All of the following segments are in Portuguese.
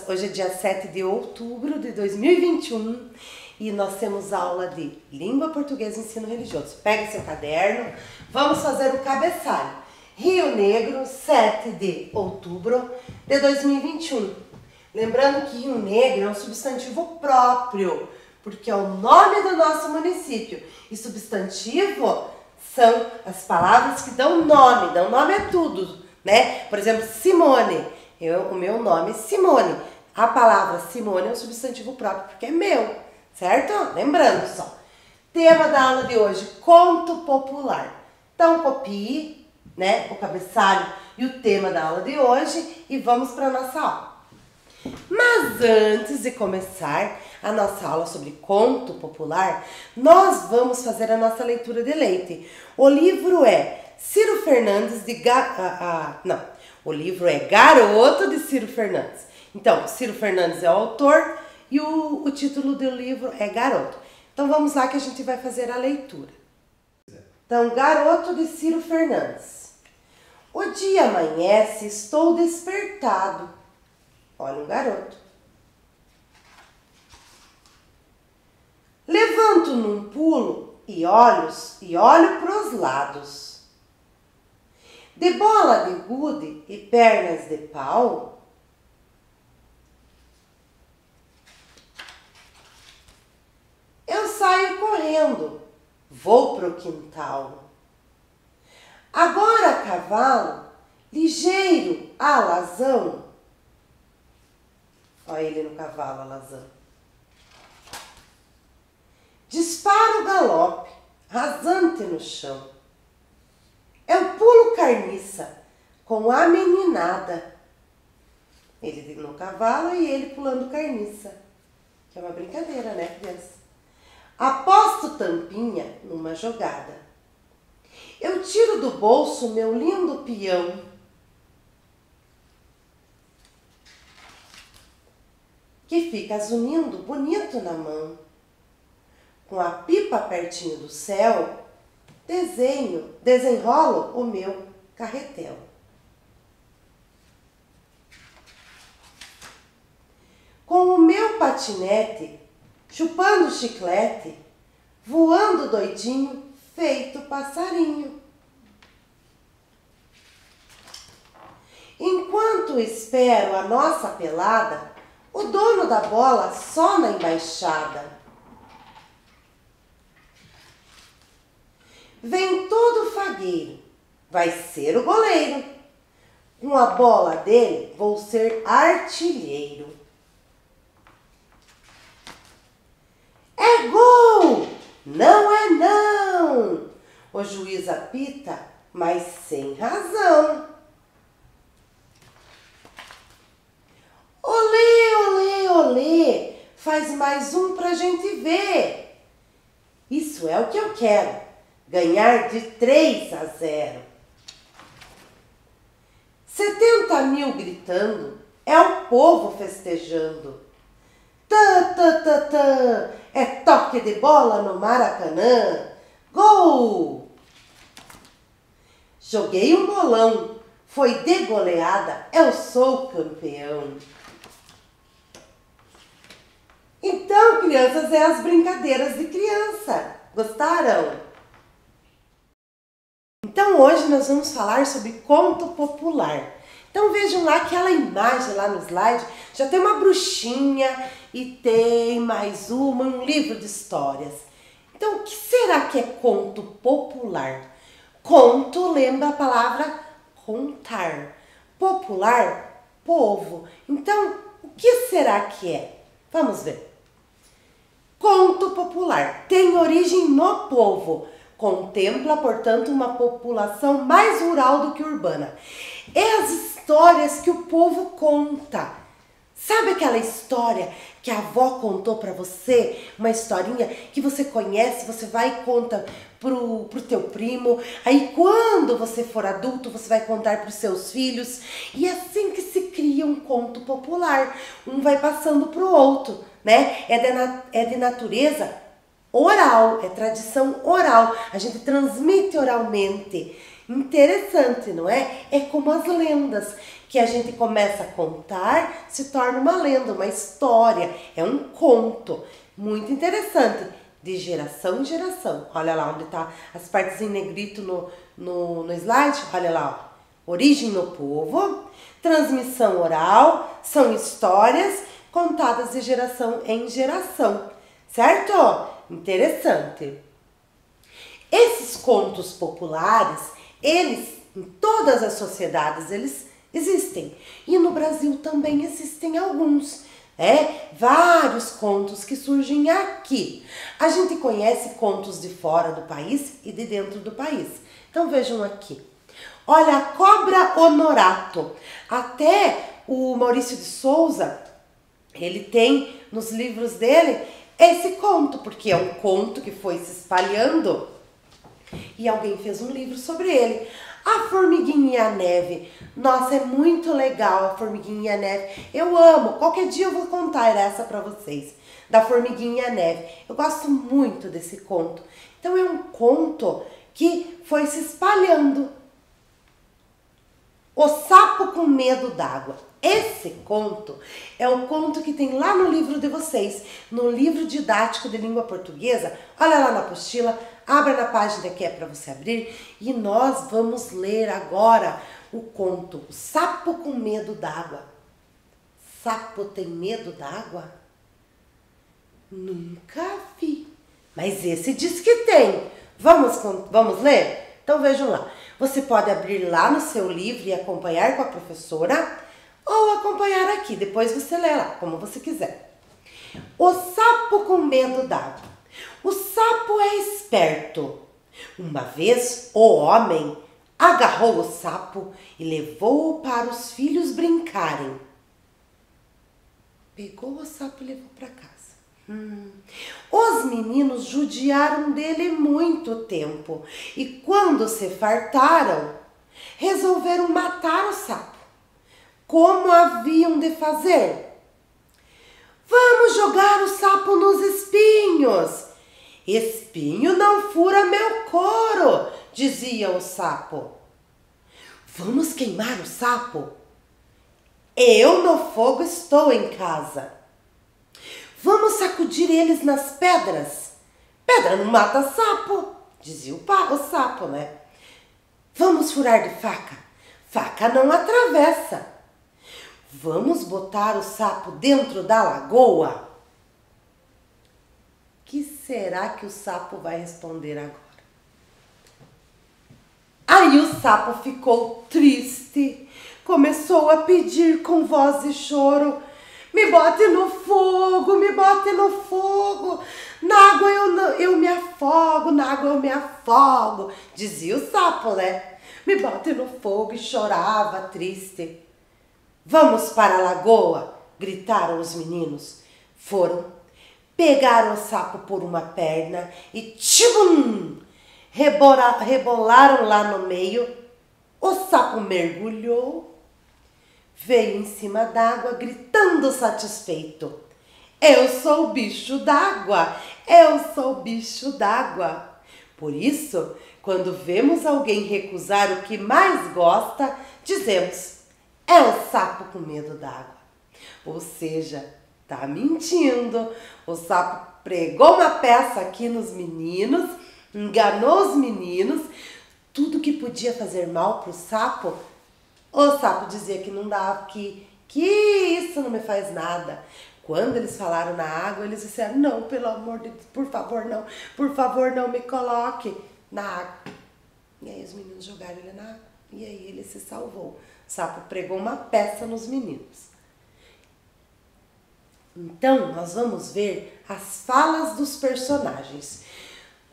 Hoje é dia 7 de outubro de 2021 e nós temos aula de Língua Portuguesa e Ensino Religioso. Pega seu caderno, vamos fazer o cabeçalho. Rio Negro, 7 de outubro de 2021. Lembrando que Rio Negro é um substantivo próprio, porque é o nome do nosso município. E substantivo são as palavras que dão nome a tudo, né? Por exemplo, Simone. O meu nome é Simone. A palavra Simone é um substantivo próprio porque é meu, certo? Lembrando só. Tema da aula de hoje, conto popular. Então copie, né, o cabeçalho e o tema da aula de hoje e vamos para a nossa aula. Mas antes de começar a nossa aula sobre conto popular, nós vamos fazer a nossa leitura de leite. O livro é Ciro Fernandes de O livro é Garoto de Ciro Fernandes. Então, Ciro Fernandes é o autor e o título do livro é Garoto. Então vamos lá que a gente vai fazer a leitura. Então, Garoto de Ciro Fernandes. O dia amanhece, estou despertado. Olha um garoto. Levanto num pulo e olho para os lados. De bola de gude e pernas de pau, eu saio correndo, vou pro quintal. Agora cavalo, ligeiro, alazão. Olha ele no cavalo, alazão. Disparo o galope, rasante no chão. Eu pulo carniça com a meninada. Ele no cavalo e ele pulando carniça. Que é uma brincadeira, né, criança? Aposto tampinha numa jogada. Eu tiro do bolso meu lindo peão. Que fica zunindo bonito na mão. Com a pipa pertinho do céu, desenrolo o meu carretel. Com o meu patinete, chupando chiclete, voando doidinho, feito passarinho. Enquanto espero a nossa pelada, o dono da bola só na embaixada. Vem todo fagueiro, vai ser o goleiro. Com a bola dele vou ser artilheiro. É gol! Não é não! O juiz apita, mas sem razão. Olê, olê, olê, faz mais um pra gente ver. Isso é o que eu quero. Ganhar de 3-0. 70 mil gritando, é o povo festejando. Tã, tã, tã, tã, é toque de bola no Maracanã. Gol! Joguei um bolão, foi de goleada, eu sou campeão. Então, crianças, é as brincadeiras de criança. Gostaram? Então hoje nós vamos falar sobre conto popular. Então vejam lá aquela imagem lá no slide, já tem uma bruxinha e tem mais um livro de histórias. Então o que será que é conto popular? Conto lembra a palavra contar. Popular, povo. Então o que será que é? Vamos ver. Conto popular tem origem no povo. Contempla, portanto, uma população mais rural do que urbana. É as histórias que o povo conta. Sabe aquela história que a avó contou para você? Uma historinha que você conhece, você vai e conta pro teu primo. Aí quando você for adulto, você vai contar para os seus filhos. E é assim que se cria um conto popular. Um vai passando pro outro, né? É de natureza oral, é tradição oral, a gente transmite oralmente. Interessante, não é? É como as lendas, que a gente começa a contar, se torna uma lenda, uma história, é um conto. Muito interessante, de geração em geração. Olha lá onde tá as partes em negrito no slide, olha lá, ó. Origem no povo, transmissão oral, são histórias contadas de geração em geração, certo? Interessante. Esses contos populares, eles, em todas as sociedades, eles existem. E no Brasil também existem alguns, vários contos que surgem aqui. A gente conhece contos de fora do país e de dentro do país. Então vejam aqui. Olha, a Cobra Honorato. Até o Maurício de Souza, ele tem nos livros dele esse conto, porque é um conto que foi se espalhando e alguém fez um livro sobre ele. A Formiguinha e a Neve. Nossa, é muito legal a Formiguinha e a Neve. Eu amo. Qualquer dia eu vou contar essa pra vocês. Da Formiguinha e a Neve. Eu gosto muito desse conto. Então é um conto que foi se espalhando. O Sapo com Medo d'Água. Esse conto é o conto que tem lá no livro de vocês, no livro didático de língua portuguesa. Olha lá na apostila, abra na página que é para você abrir e nós vamos ler agora o conto O Sapo com Medo d'Água. Sapo tem medo d'água? Nunca vi, mas esse diz que tem. Vamos ler? Então vejam lá. Você pode abrir lá no seu livro e acompanhar com a professora ou acompanhar aqui, depois você lê lá, como você quiser. O Sapo com Medo d'Água. O sapo é esperto. Uma vez o homem agarrou o sapo e levou-o para os filhos brincarem. Pegou o sapo e levou para casa. Os meninos judiaram dele muito tempo e quando se fartaram, resolveram matar o sapo. Como haviam de fazer? Vamos jogar o sapo nos espinhos. Espinho não fura meu couro, dizia o sapo. Vamos queimar o sapo? Eu no fogo estou em casa. Vamos sacudir eles nas pedras. Pedra não mata sapo, dizia o sapo, né? Vamos furar de faca. Faca não atravessa. Vamos botar o sapo dentro da lagoa? Que será que o sapo vai responder agora? Aí o sapo ficou triste, começou a pedir com voz de choro: me bote no fogo, me bote no fogo, na água eu me afogo, na água eu me afogo, dizia o sapo, né? Me bote no fogo e chorava triste. Vamos para a lagoa, gritaram os meninos. Foram, pegaram o sapo por uma perna e tchum! Rebolaram lá no meio. O sapo mergulhou, veio em cima d'água gritando satisfeito: eu sou bicho d'água, eu sou bicho d'água. Por isso, quando vemos alguém recusar o que mais gosta, dizemos: é o sapo com medo d'água. Ou seja, tá mentindo. O sapo pregou uma peça aqui nos meninos, enganou os meninos, tudo que podia fazer mal pro sapo, o sapo dizia que não dava, que isso não me faz nada. Quando eles falaram na água, eles disseram: não, pelo amor de Deus, por favor não me coloque na água. E aí os meninos jogaram ele na água e aí ele se salvou. O sapo pregou uma peça nos meninos. Então, nós vamos ver as falas dos personagens.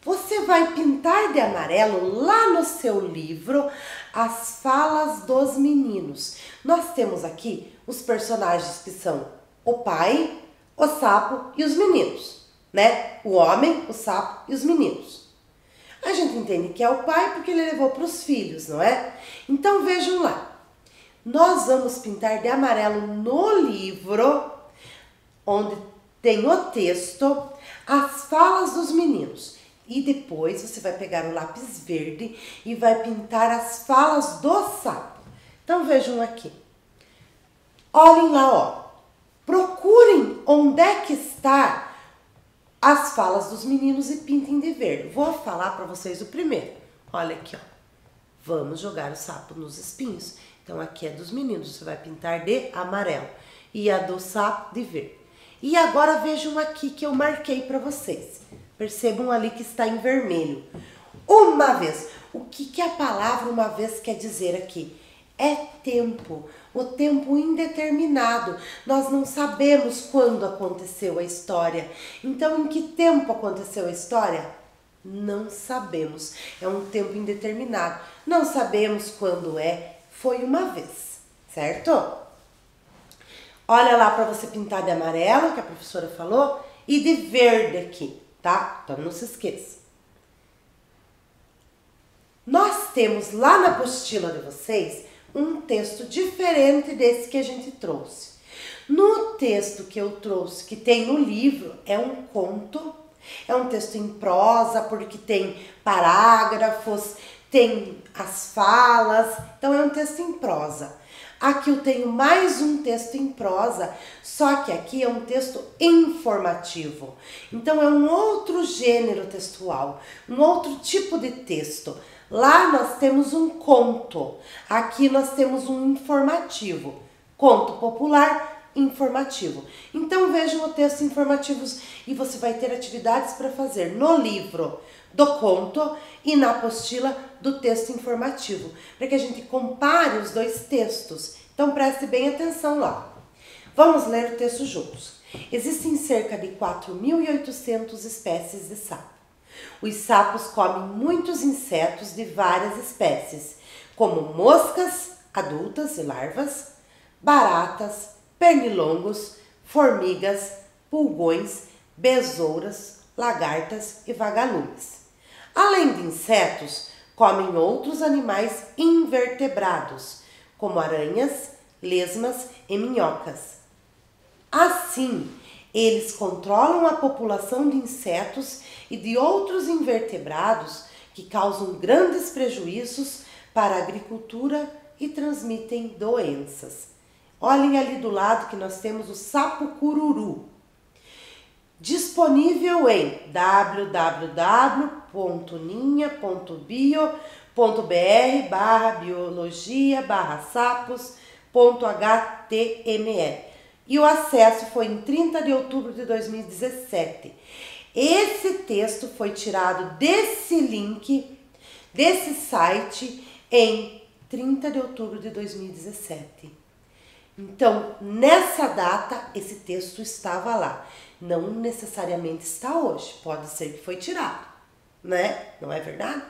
Você vai pintar de amarelo lá no seu livro as falas dos meninos. Nós temos aqui os personagens que são o pai, o sapo e os meninos, né? O homem, o sapo e os meninos. A gente entende que é o pai porque ele levou para os filhos, não é? Então vejam lá. Nós vamos pintar de amarelo no livro, onde tem o texto, as falas dos meninos. E depois você vai pegar o lápis verde e vai pintar as falas do sapo. Então vejam aqui. Olhem lá, ó. Procurem onde é que está as falas dos meninos e pintem de verde. Vou falar para vocês o primeiro. Olha aqui, ó. Vamos jogar o sapo nos espinhos. Então, aqui é dos meninos, você vai pintar de amarelo. E a do sapo de verde. E agora vejam aqui que eu marquei para vocês. Percebam ali que está em vermelho. Uma vez. O que a palavra uma vez quer dizer aqui? É tempo. O tempo indeterminado. Nós não sabemos quando aconteceu a história. Então, em que tempo aconteceu a história? Não sabemos. É um tempo indeterminado. Não sabemos quando é. Foi uma vez. Certo? Olha lá para você pintar de amarelo, que a professora falou, e de verde aqui, tá? Então não se esqueça. Nós temos lá na apostila de vocês um texto diferente desse que a gente trouxe. No texto que eu trouxe, que tem no livro, é um conto, é um texto em prosa, porque tem parágrafos, tem as falas, então é um texto em prosa. Aqui eu tenho mais um texto em prosa, só que aqui é um texto informativo. Então é um outro gênero textual, um outro tipo de texto. Lá nós temos um conto, aqui nós temos um informativo. Conto popular, informativo. Então vejam o texto informativos e você vai ter atividades para fazer no livro do conto e na apostila do texto informativo, para que a gente compare os dois textos. Então preste bem atenção lá. Vamos ler o texto juntos. Existem cerca de 4.800 espécies de sapo. Os sapos comem muitos insetos de várias espécies, como moscas adultas e larvas, baratas, pernilongos, formigas, pulgões, besouras, lagartas e vagalumes. Além de insetos, comem outros animais invertebrados, como aranhas, lesmas e minhocas. Assim, eles controlam a população de insetos e de outros invertebrados que causam grandes prejuízos para a agricultura e transmitem doenças. Olhem ali do lado que nós temos o sapo cururu, disponível em www.ninha.bio.br/biologia/sapos.html e o acesso foi em 30 de outubro de 2017. Esse texto foi tirado desse link, desse site, em 30 de outubro de 2017. Então, nessa data, esse texto estava lá. Não necessariamente está hoje, pode ser que foi tirado, né? Não é verdade?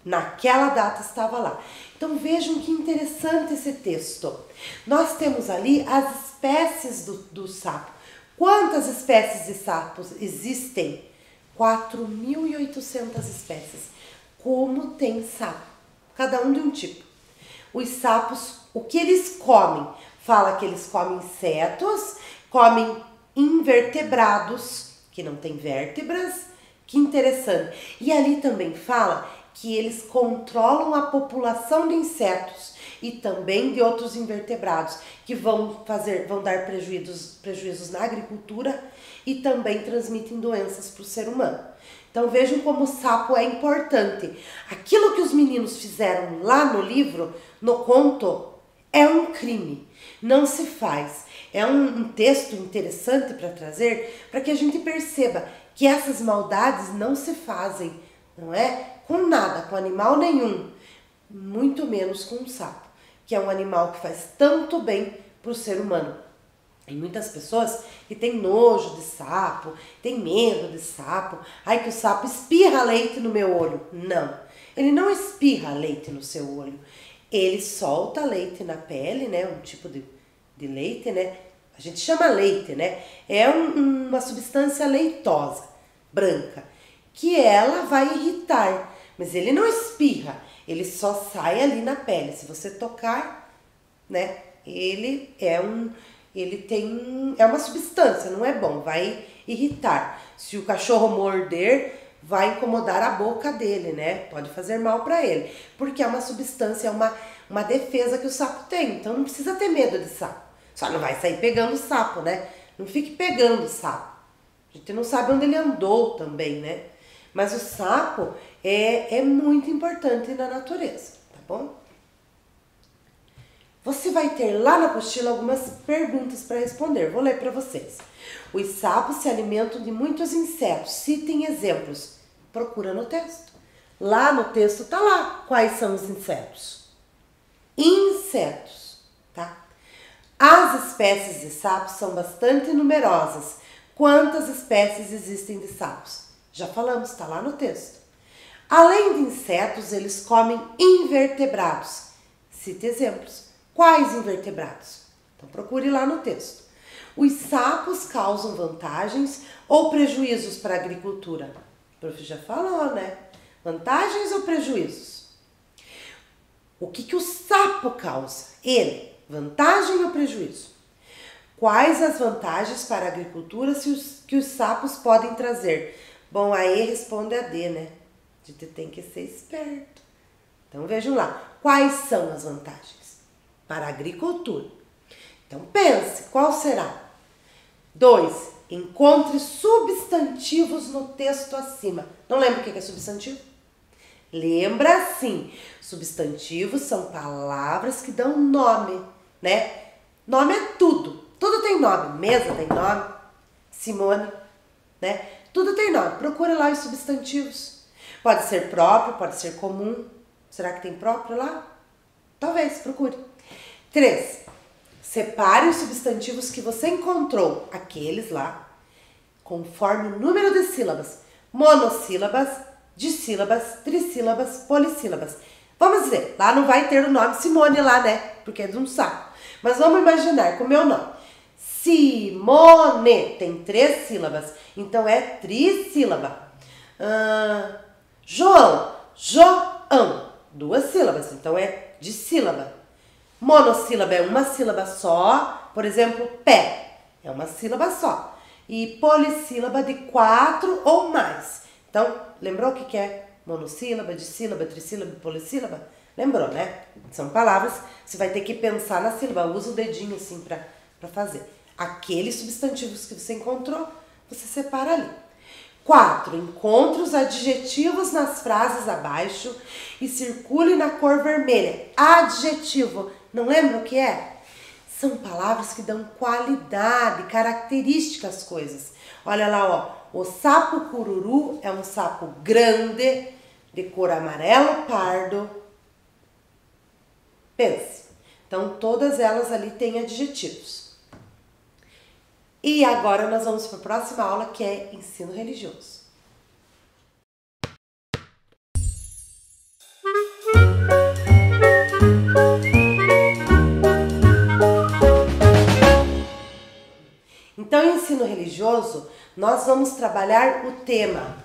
Naquela data estava lá. Então, vejam que interessante esse texto. Nós temos ali as espécies do sapo. Quantas espécies de sapos existem? 4.800 espécies. Como tem sapo? Cada um de um tipo. Os sapos, o que eles comem? Fala que eles comem insetos, comem invertebrados, que não tem vértebras. Que interessante. E ali também fala que eles controlam a população de insetos e também de outros invertebrados, que vão dar prejuízos na agricultura e também transmitem doenças para o ser humano. Então vejam como o sapo é importante. Aquilo que os meninos fizeram lá no livro, no conto, é um crime. Não se faz. É um texto interessante para trazer, para que a gente perceba que essas maldades não se fazem, não é? Com nada, com animal nenhum. Muito menos com um sapo, que é um animal que faz tanto bem para o ser humano. Tem muitas pessoas que têm nojo de sapo, têm medo de sapo. Ai, que o sapo espirra leite no meu olho. Não, ele não espirra leite no seu olho. Ele solta leite na pele, né? Um tipo de leite, né? A gente chama leite, né? É uma substância leitosa, branca, que ela vai irritar. Mas ele não espirra, ele só sai ali na pele. Se você tocar, né? Ele é uma substância, não é bom, vai irritar. Se o cachorro morder, vai incomodar a boca dele, né? Pode fazer mal para ele, porque é uma substância, é uma defesa que o sapo tem. Então não precisa ter medo de sapo. Só não vai sair pegando o sapo, né? Não fique pegando o sapo. A gente não sabe onde ele andou também, né? Mas o sapo é muito importante na natureza, tá bom? Você vai ter lá na apostila algumas perguntas para responder. Vou ler para vocês. Os sapos se alimentam de muitos insetos. Citem exemplos. Procura no texto. Lá no texto tá lá quais são os insetos. Insetos, tá? As espécies de sapos são bastante numerosas. Quantas espécies existem de sapos? Já falamos, tá lá no texto. Além de insetos, eles comem invertebrados. Cite exemplos. Quais invertebrados? Então procure lá no texto. Os sapos causam vantagens ou prejuízos para a agricultura? O prof já falou, né? Vantagens ou prejuízos? O que o sapo causa? Ele, vantagem ou prejuízo? Quais as vantagens para a agricultura que os sapos podem trazer? Bom, a E responde a D, né? A gente tem que ser esperto. Então vejam lá, quais são as vantagens para a agricultura? Então pense, qual será? 2. Encontre substantivos no texto acima. Não lembra o que é substantivo? Lembra sim, substantivos são palavras que dão nome, né? Nome é tudo, tudo tem nome, mesa tem nome, Simone, né? Tudo tem nome, procure lá os substantivos. Pode ser próprio, pode ser comum. Será que tem próprio lá? Talvez, procure. 3. Separe os substantivos que você encontrou, aqueles lá, conforme o número de sílabas. Monossílabas, dissílabas, trissílabas, polissílabas. Vamos dizer, lá não vai ter o nome Simone lá, né? Porque é de um saco. Mas vamos imaginar com o meu nome. Simone tem 3 sílabas, então é trissílaba. João, João, 2 sílabas, então é dissílaba. Monossílaba é uma sílaba só, por exemplo, pé, é uma sílaba só. E polissílaba de 4 ou mais. Então, lembrou o que é monossílaba, dissílaba, trissílaba, polissílaba? Lembrou, né? São palavras, você vai ter que pensar na sílaba, usa o dedinho assim para fazer. Aqueles substantivos que você encontrou, você separa ali. 4. Encontre os adjetivos nas frases abaixo e circule na cor vermelha. Adjetivo, não lembra o que é? São palavras que dão qualidade, características às coisas. Olha lá, ó. O sapo cururu é um sapo grande, de cor amarelo pardo. Pense. Então, todas elas ali têm adjetivos. E agora nós vamos para a próxima aula, que é ensino religioso. Então, em ensino religioso, nós vamos trabalhar o tema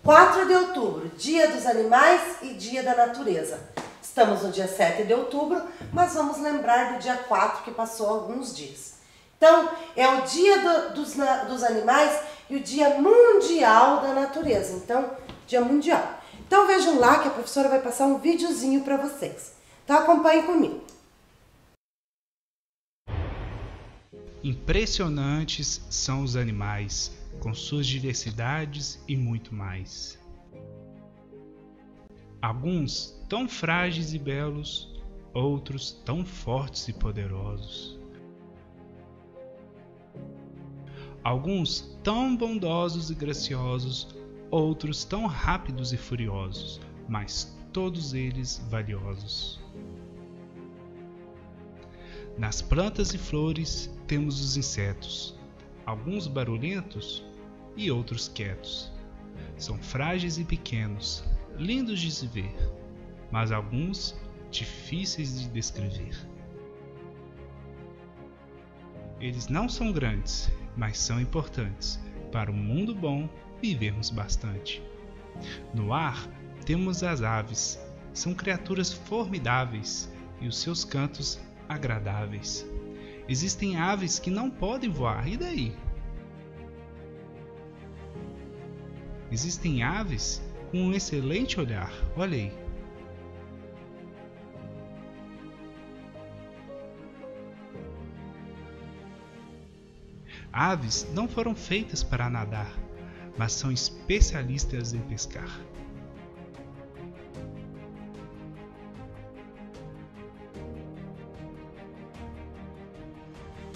4 de outubro, Dia dos Animais e Dia da Natureza. Estamos no dia 7 de outubro, mas vamos lembrar do dia 4 que passou alguns dias. Então, é o Dia dos Animais e o Dia Mundial da Natureza. Então, Dia Mundial. Então, vejam lá que a professora vai passar um videozinho para vocês. Então, acompanhem comigo. Impressionantes são os animais, com suas diversidades e muito mais. Alguns tão frágeis e belos, outros tão fortes e poderosos. Alguns tão bondosos e graciosos, outros tão rápidos e furiosos, mas todos eles valiosos. Nas plantas e flores temos os insetos, alguns barulhentos e outros quietos. São frágeis e pequenos, lindos de se ver, mas alguns difíceis de descrever. Eles não são grandes, mas são importantes. Para um mundo bom, vivermos bastante. No ar, temos as aves. São criaturas formidáveis e os seus cantos agradáveis. Existem aves que não podem voar, e daí? Existem aves com um excelente olhar, olha aí. Aves não foram feitas para nadar, mas são especialistas em pescar.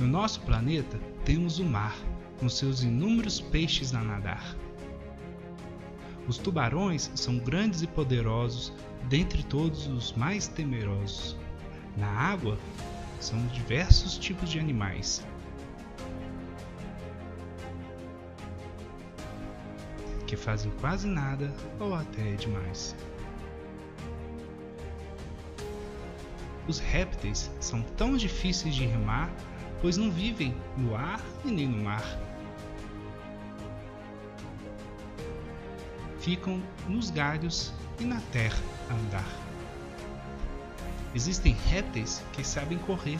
No nosso planeta temos o mar, com seus inúmeros peixes a nadar. Os tubarões são grandes e poderosos, dentre todos os mais temerosos. Na água, são diversos tipos de animais, que fazem quase nada ou até demais. Os répteis são tão difíceis de rimar, pois não vivem no ar e nem no mar. Ficam nos galhos e na terra a andar. Existem répteis que sabem correr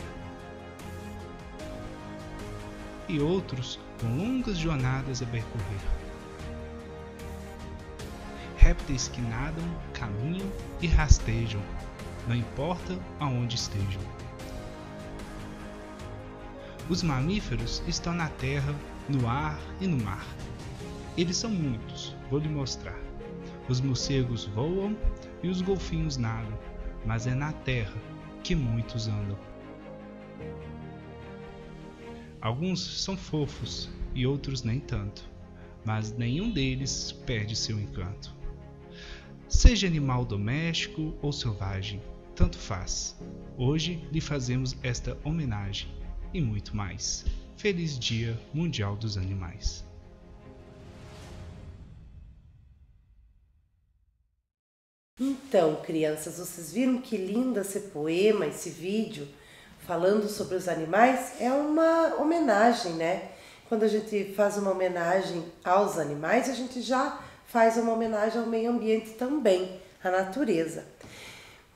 e outros com longas jornadas a percorrer. Répteis que nadam, caminham e rastejam, não importa aonde estejam. Os mamíferos estão na terra, no ar e no mar. Eles são muitos, vou lhe mostrar. Os morcegos voam e os golfinhos nadam, mas é na terra que muitos andam. Alguns são fofos e outros nem tanto, mas nenhum deles perde seu encanto. Seja animal doméstico ou selvagem, tanto faz. Hoje lhe fazemos esta homenagem e muito mais. Feliz Dia Mundial dos Animais. Então, crianças, vocês viram que lindo esse poema, esse vídeo falando sobre os animais? É uma homenagem, né? Quando a gente faz uma homenagem aos animais, a gente já faz uma homenagem ao meio ambiente também, à natureza.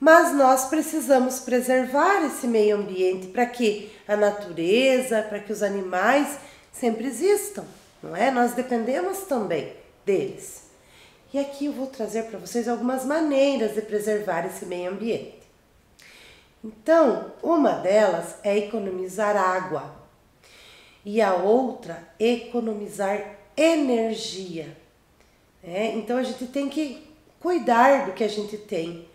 Mas nós precisamos preservar esse meio ambiente para que a natureza, para que os animais sempre existam, não é? Nós dependemos também deles. E aqui eu vou trazer para vocês algumas maneiras de preservar esse meio ambiente. Então, uma delas é economizar água e a outra, economizar energia. Então a gente tem que cuidar do que a gente tem,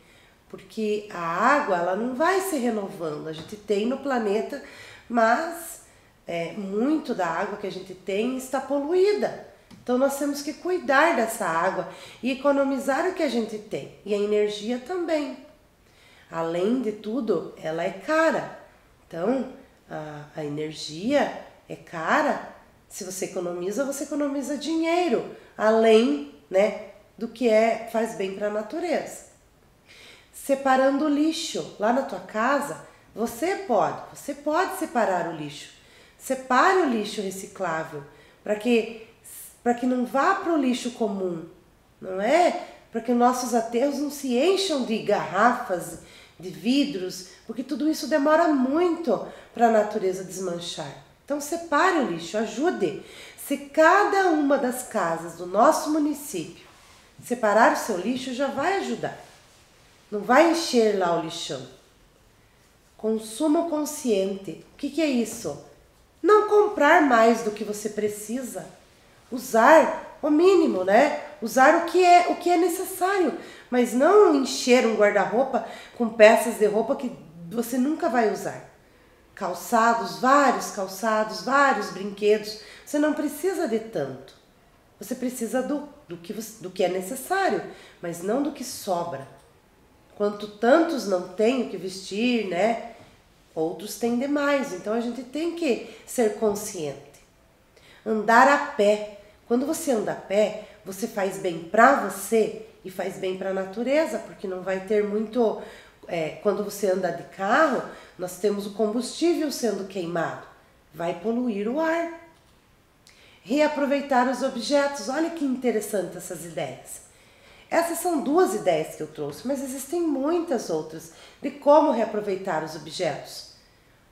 porque a água ela não vai se renovando. A gente tem no planeta, mas muito da água que a gente tem está poluída. Então nós temos que cuidar dessa água e economizar o que a gente tem. E a energia também. Além de tudo, ela é cara. Então a energia é cara. Se você economiza dinheiro. Além, né, do que faz bem para a natureza. Separando o lixo. Lá na tua casa, você pode separar o lixo. Separe o lixo reciclável para que não vá para o lixo comum, não é? Para que nossos aterros não se encham de garrafas, de vidros, porque tudo isso demora muito para a natureza desmanchar. Então separe o lixo, ajude. Se cada uma das casas do nosso município separar o seu lixo, já vai ajudar. Não vai encher lá o lixão. Consumo consciente. O que é isso? Não comprar mais do que você precisa. Usar o mínimo, né? Usar o que é necessário, mas não encher um guarda-roupa com peças de roupa que você nunca vai usar. Calçados, vários brinquedos. Você não precisa de tanto. Você precisa do que é necessário, mas não do que sobra. Quanto tantos não têm o que vestir, né? Outros têm demais. Então a gente tem que ser consciente. Andar a pé. Quando você anda a pé, você faz bem para você e faz bem para a natureza, porque não vai ter muito... quando você anda de carro, nós temos o combustível sendo queimado. Vai poluir o ar. Reaproveitar os objetos. Olha que interessante essas ideias. Essas são 2 ideias que eu trouxe, mas existem muitas outras de como reaproveitar os objetos.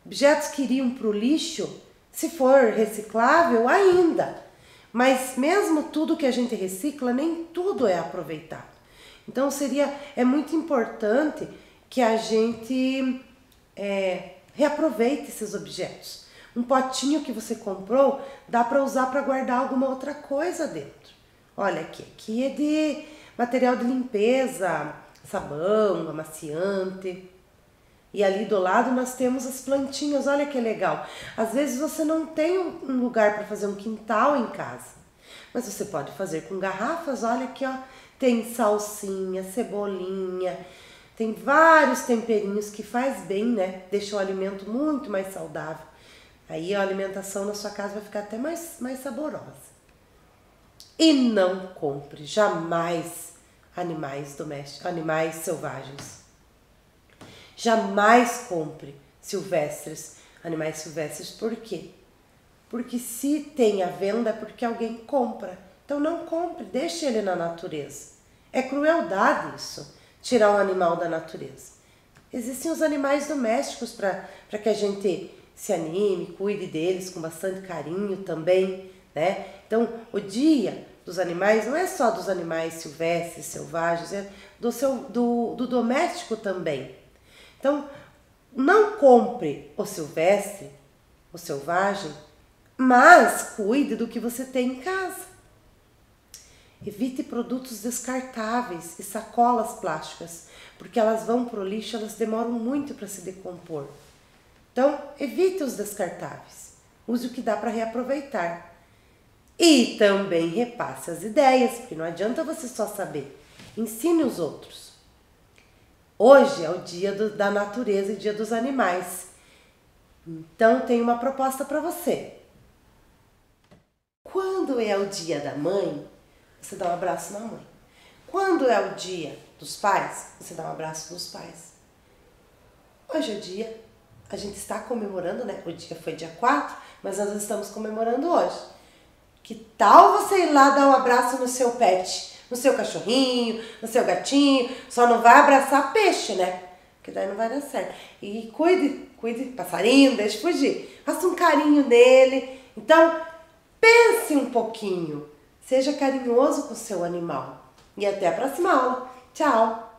Objetos que iriam para o lixo, se for reciclável, ainda. Mas mesmo tudo que a gente recicla, nem tudo é aproveitado. Então é muito importante que a gente reaproveite esses objetos. Um potinho que você comprou, dá para usar para guardar alguma outra coisa dentro. Olha aqui é de material de limpeza, sabão, amaciante. E ali do lado nós temos as plantinhas, olha que legal. Às vezes você não tem um lugar para fazer um quintal em casa, mas você pode fazer com garrafas, olha aqui, ó. Tem salsinha, cebolinha, tem vários temperinhos que faz bem, né? Deixa o alimento muito mais saudável. Aí a alimentação na sua casa vai ficar até mais saborosa. E não compre jamais animais domésticos, animais selvagens. Jamais compre animais silvestres. Por quê? Porque se tem à venda é porque alguém compra. Então não compre, deixe ele na natureza. É crueldade isso, tirar um animal da natureza. Existem os animais domésticos para que a gente se anime, cuide deles com bastante carinho também, né? Então o dia dos animais não é só dos animais silvestres, selvagens, é do doméstico também. Então, não compre o silvestre, o selvagem, mas cuide do que você tem em casa. Evite produtos descartáveis e sacolas plásticas, porque elas vão para o lixo, elas demoram muito para se decompor. Então, evite os descartáveis. Use o que dá para reaproveitar. E também repasse as ideias, porque não adianta você só saber. Ensine os outros. Hoje é o dia da natureza e dia dos animais. Então, tem uma proposta para você. Quando é o dia da mãe, você dá um abraço na mãe. Quando é o dia dos pais, você dá um abraço nos pais. Hoje é o dia, a gente está comemorando, né? O dia foi dia 4, mas nós estamos comemorando hoje. Que tal você ir lá dar um abraço no seu pet? No seu cachorrinho, no seu gatinho, só não vai abraçar peixe, né? Porque daí não vai dar certo. E cuide, passarinho, deixe fugir. Faça um carinho nele. Então, pense um pouquinho. Seja carinhoso com o seu animal. E até a próxima aula. Tchau!